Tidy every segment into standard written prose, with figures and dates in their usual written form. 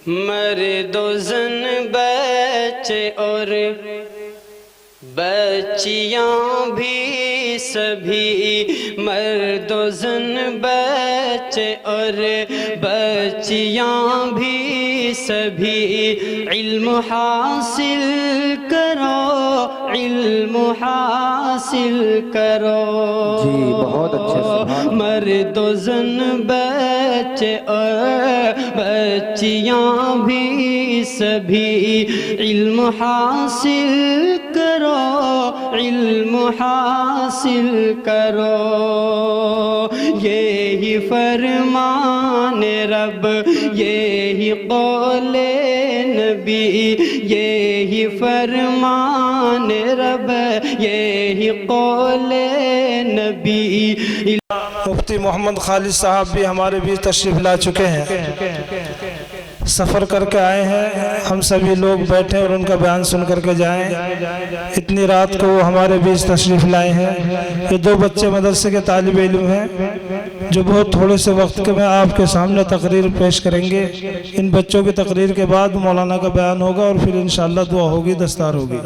مرد و زن بچے اور بچیاں بھی سبھی، مرد و زن بچے اور بچیاں بھی سبھی، علم حاصل کرو، علم حاصل کرو۔ جی بہت اچھے سبحان۔ مرد و زن بچے اور بچیاں بھی سبھی، علم حاصل کرو، علم حاصل کرو۔ یہی فرمان رب، یہی قول نبی، یہی فرمان رب، یہی قول نبی۔ مفتی محمد خالد صاحب بھی ہمارے بیچ تشریف لا چکے ہیں، سفر کر کے آئے ہیں، ہم سبھی لوگ بیٹھے اور ان کا بیان سن کر کے جائیں۔ اتنی رات کو وہ ہمارے بیچ تشریف لائے ہیں۔ یہ دو بچے مدرسے کے طالب علم ہیں جو بہت تھوڑے سے وقت کے میں آپ کے سامنے تقریر پیش کریں گے۔ ان بچوں کی تقریر کے بعد مولانا کا بیان ہوگا اور پھر انشاءاللہ دعا ہوگی، دستار ہوگی۔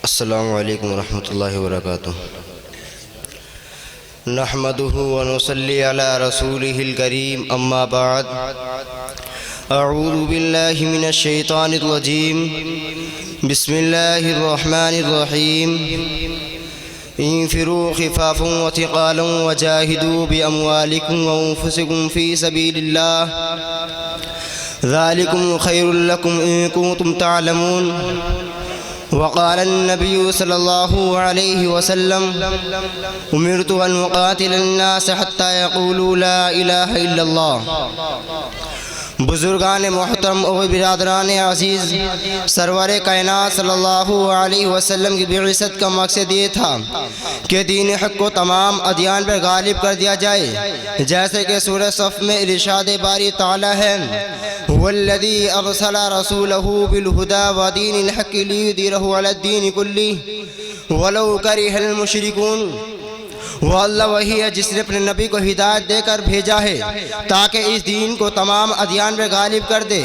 السلام علیکم ورحمۃ اللہ وبرکاتہ۔ نحمدہ ونصلی علی رسولہ الکریم، اما بعد، اعوذ باللہ من الشیطان الرجیم، بسم اللہ الرحمن الرحیم۔ انفروا خفافا وثقالا وجاہدوا باموالکم وانفسکم فی سبیل اللہ، ذالکم خیر لکم ان کنتم تعلمون۔ وقال النبي صلى الله عليه وسلم: أمرت أن أقاتل الناس حتى يقولوا لا إله إلا الله۔ بزرگان محترم اور برادران عزیز، سرور کائنات صلی اللہ علیہ وسلم کی بعثت کا مقصد یہ تھا کہ دین حق کو تمام ادیان پر غالب کر دیا جائے، جیسے کہ سورہ صف میں ارشاد باری تعالی ہے: وَالَّذِي أَرْسَلَ رَسُولَهُ بِالْهُدَى وَدِينِ الْحَقِّ لِيُظْهِرَهُ عَلَى الدِّينِ كُلِّهِ وَلَوْ كَرِهَ الْمُشْرِكُونَ۔ وہ اللہ وہی ہے جس نے اپنے نبی کو ہدایت دے کر بھیجا ہے تاکہ اس دین کو تمام ادیان میں غالب کر دے۔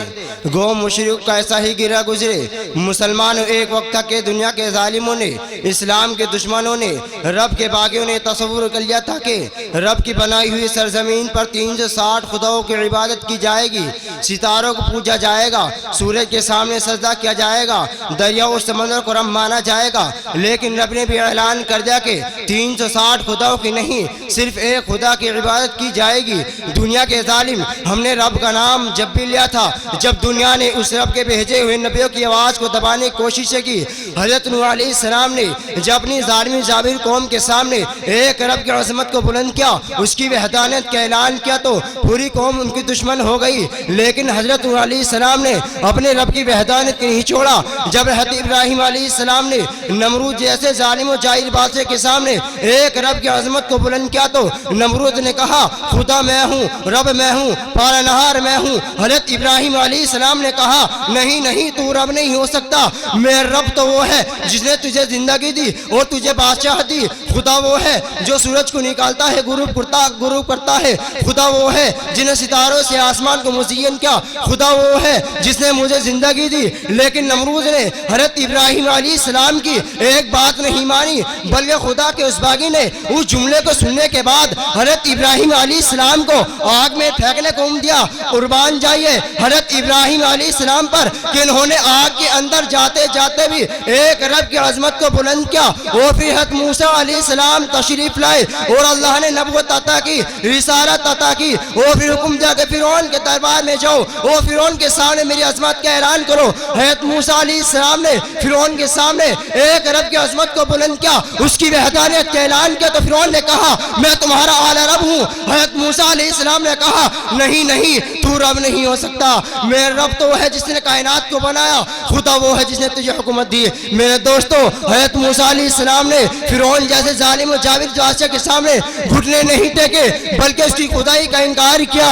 گو مشرک کا ایسا ہی گرہ گزرے، مسلمانوں ایک وقت تک کہ دنیا کے ظالموں نے، اسلام کے دشمنوں نے، رب کے باغیوں نے تصور کر لیا تھا کہ رب کی بنائی ہوئی سرزمین پر 360 خداؤں کی عبادت کی جائے گی، ستاروں کو پوجا جائے گا، سورج کے سامنے سجدہ کیا جائے گا، دریا اور سمندر کو رب مانا جائے گا۔ لیکن رب نے بھی اعلان کر دیا کہ 360 خداؤں کی نہیں، صرف ایک خدا کی عبادت کی جائے گی۔ دنیا کے ظالم، ہم نے رب کا نام جب بھی لیا تھا جب دنیا نے اس رب کے بھیجے ہوئے نبیوں کی آواز کو دبانے کی کوششیں کی۔ حضرت نوح علیہ السلام نے جب اپنی ظالمی جابر قوم کے سامنے ایک رب کی عظمت کو بلند کیا، اس کی وحدانیت کا اعلان کیا تو پوری قوم ان کی دشمن ہو گئی۔ لیکن حضرت نوح علیہ السلام نے اپنے رب کی وحدانیت کو نہیں چھوڑا۔ جب حضرت ابراہیم علیہ السلام نے نمرود جیسے ظالم و جاہل بادشاہ کے سامنے ایک رب کی عظمت کو بلند کیا تو نمرود نے کہا خدا میں ہوں، رب میں ہوں، پالنہار میں ہوں۔ حضرت ابراہیم علیہ السلام نے کہا نہیں نہیں، تو رب نہیں ہو سکتا، میرا رب تو وہ ہے جس نے تجھے زندگی دی اور تجھے بادشاہ دی۔ خدا وہ ہے جو سورج کو نکالتا ہے غروب کرتا ہے، خدا وہ ہے جس نے ستاروں سے آسمان کو مزین کیا، خدا وہ ہے جس نے مجھے زندگی دی۔ لیکن نمرود نے حضرت ابراہیم علیہ السلام کی ایک بات نہیں مانی، بلکہ خدا کے اس باغی نے اس جملے کو سننے کے بعد حضرت ابراہیم علیہ السلام کو آگ میں پھینکنے کو دیا۔ قربان جائیے حضرت ابراہیم علیہ السلام پر کہ انہوں نے آگ کے اندر جاتے جاتے بھی ایک رب کی عظمت کو بلند کیا۔ وہ پھر حضرت موسیٰ علیہ السلام تشریف لائے اور اللہ نے نبوت عطا کی، رسالت عطا کی۔ وہ پھر حکم دیا کہ فرعون کے دربار میں جاؤ، وہ فرعون کے سامنے میری عظمت کا اعلان کرو۔ حضرت موسیٰ علیہ السلام نے فرعون کے سامنے ایک رب کی عظمت کو بلند کیا، اس کی وحدانیت کا اعلان کیا تو فرعون نے کہا میں تمہارا اعلیٰ رب ہوں۔ حضرت موسیٰ علیہ السلام نے کہا نہیں نہیں، تو رب نہیں ہو سکتا، میرا رب تو وہ ہے جس نے کائنات کو بنایا، خدا وہ ہے جس نے تجھے حکومت دی۔ میرے دوستو، حضرت موسیٰ علیہ السلام نے فرعون جیسے ظالم و جابر بادشاہ کے سامنے گھٹنے نہیں ٹیکے بلکہ اس کی خدائی کا انکار کیا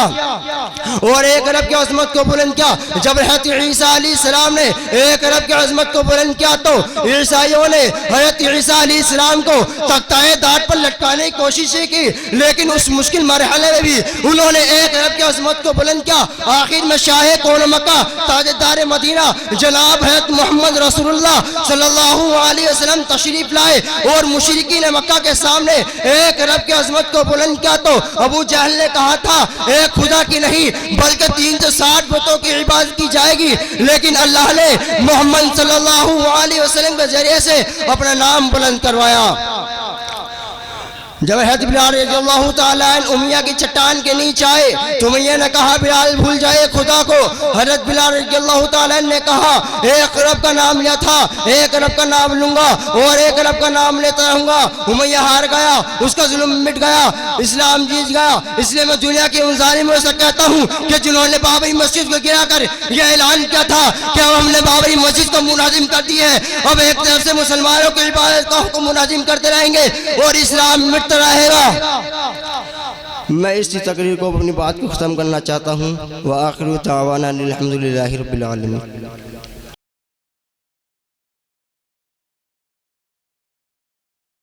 اور ایک رب کی عظمت کو بلند کیا۔ جب حضرت عیسیٰ علیہ السلام نے ایک رب کی عظمت کو بلند کیا تو عیسائیوں نے حضرت عیسیٰ علیہ السلام کو تختۂ دار پر لٹکانے کی کوشش کی، لیکن اس مشکل مرحلے میں بھی انہوں نے ایک رب کی عظمت کو بلند کیا۔ آخر میں شاہ کون مکہ تاجدار مدینہ جناب حضرت محمد رسول اللہ صلی اللہ علیہ وسلم تشریف لائے اور مشرکین مکہ کے سامنے ایک رب کی عظمت کو بلند کیا تو ابو جہل نے کہا تھا ایک خدا کی نہیں بلکہ 360 بتوں کی عبادت کی جائے گی، لیکن اللہ نے محمد صلی اللہ علیہ وسلم کے ذریعے سے اپنا نام بلند کروایا۔ جب حضرت بلال رضی اللہ تعالیٰ عنہ امیہ کی چٹان کے نیچے آئے تو امیہ نے کہا بلال بھول جائے خدا کو۔ حضرت بلال رضی اللہ تعالیٰ عنہ نے کہا ایک رب کا نام لیا تھا، ایک رب کا نام لوں گا اور ایک رب کا نام لیتا رہوں گا۔ امیہ ہار گیا، اس کا ظلم مٹ گیا، اسلام جیت گیا۔ اس لیے میں دنیا کے ان ظالموں سے کہتا ہوں کہ جنہوں نے بابری مسجد کو گرا کر یہ اعلان کیا تھا کہ ہم نے بابری مسجد کو منہدم کر دی ہے، اب ایک طرف سے مسلمانوں کی عبادت گاہ کو منہدم کرتے رہیں گے اور اسلام مٹتا رہے گا۔ میں اس تقریر کو اپنی بات کو ختم کرنا چاہتا ہوں۔ وآخر دعوانا الحمدللہ رب العالمین۔